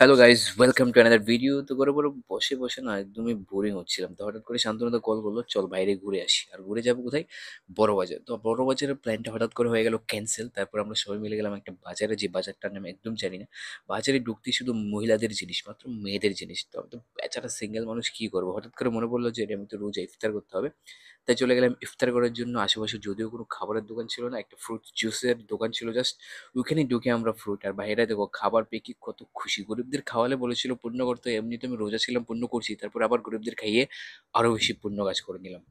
Hello guys, welcome to another video. তো করে বড় বসে বসে না একদমই বোরিং হচ্ছিলাম। তো হঠাৎ করে শান্তনুদা কল করলো, চল বাইরে ঘুরে আসি। আর ঘুরে যাবো কোথায়? বড় বাজার। তো বড় বাজারের প্ল্যানটা হঠাৎ করে হয়ে গেল ক্যান্সেল। তারপর আমরা সবাই মিলে গেলাম একটা বাজারে, যে বাজারটার নাম একদম জানি না। বাজারে ঢুকতেই শুধু মহিলাদের জিনিস, মাত্র মেয়েদের জিনিস। তো আমি তো বেচারা সিঙ্গেল মানুষ, কি করবো? হঠাৎ করে মনে পড়লো যে আমি তো রোজ ইফতার করতে হবে। তাই চলে গেলাম ইফতার করার জন্য। আশেপাশে যদিও কোনো খাবারের দোকান ছিল না, একটা ফ্রুট জুসের দোকান ছিল জাস্ট। ওইখানে ঢুকে আমরা ফ্রুট আর বাইরে দেখো খাবার পেয়ে কি কত খুশি। গরিবদের খাওয়ালে বলেছিল পুণ্য করতে, এমনি তো আমি রোজা ছিলাম, পুণ্য করছি, তারপর আবার গরিবদের খাইয়ে আরো বেশি পুণ্য কাজ করে নিলাম।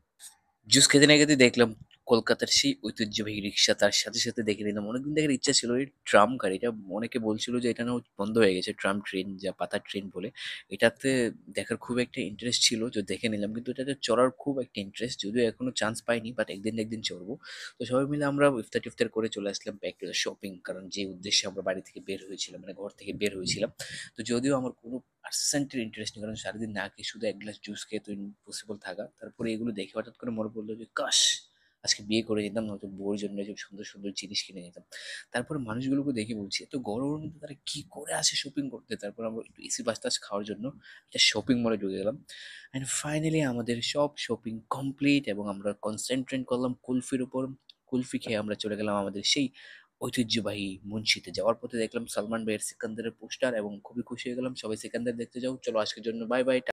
জুস খেতে না খেতে দেখলাম কলকাতার সেই ঐতিহ্যবাহী রিক্সা, তার সাথে সাথে দেখে নিলাম অনেকদিন দেখার ইচ্ছা ছিল এই ট্রাম গাড়িটা। অনেকে বলছিল যে এটা না বন্ধ হয়ে গেছে, ট্রাম ট্রেন, যা পাতার ট্রেন বলে। এটাতে দেখার খুব একটা ইন্টারেস্ট ছিল, যে দেখে নিলাম, কিন্তু এটাতে চড়ার খুব একটা ইন্টারেস্ট, যদিও এখনো চান্স পাইনি, বাট একদিন না একদিন চড়বো। তো সবাই মিলে আমরা ইফতার টিফতার করে চলে আসলাম ব্যাক টু দ্য শপিং, কারণ যে উদ্দেশ্যে আমরা বাড়ি থেকে বের হয়েছিলাম, মানে ঘর থেকে বের হয়েছিলাম। তো যদিও আমার কোনো পার্সেন্টের ইন্টারেস্ট নেই, কারণ সারাদিন না খেয়ে শুধু এক গ্লাস জুস খেয়ে তো ইম্পসিবল থাকা। তারপরে এগুলো দেখে হঠাৎ করে মনে পড়লো যে কাশ আজকে বিয়ে করে যেতাম, নয়তো বউর জন্য এসব সুন্দর সুন্দর জিনিস কিনে নিতাম। তারপরে মানুষগুলোকে দেখে বলছি, এত গরমের মধ্যে তারা কি করে আসে শপিং করতে। তারপর আমরা একটু এসি বাস্তাস খাওয়ার জন্য একটা শপিং মলে ঢুকে গেলাম। অ্যান্ড ফাইনালি আমাদের সব শপিং কমপ্লিট, এবং আমরা কনসেন্ট্রেট করলাম কুলফির উপর। কুলফি খেয়ে আমরা চলে গেলাম আমাদের সেই ঐতিহ্যবাহী মুন্সিতে। যাওয়ার পথে দেখলাম সালমান ভাইয়ের সিকান্দারের পোস্টার, এবং খুবই খুশি হয়ে গেলাম। সবাই সিকান্দার দেখতে যাও, চলো আজকের জন্য বাই বাই।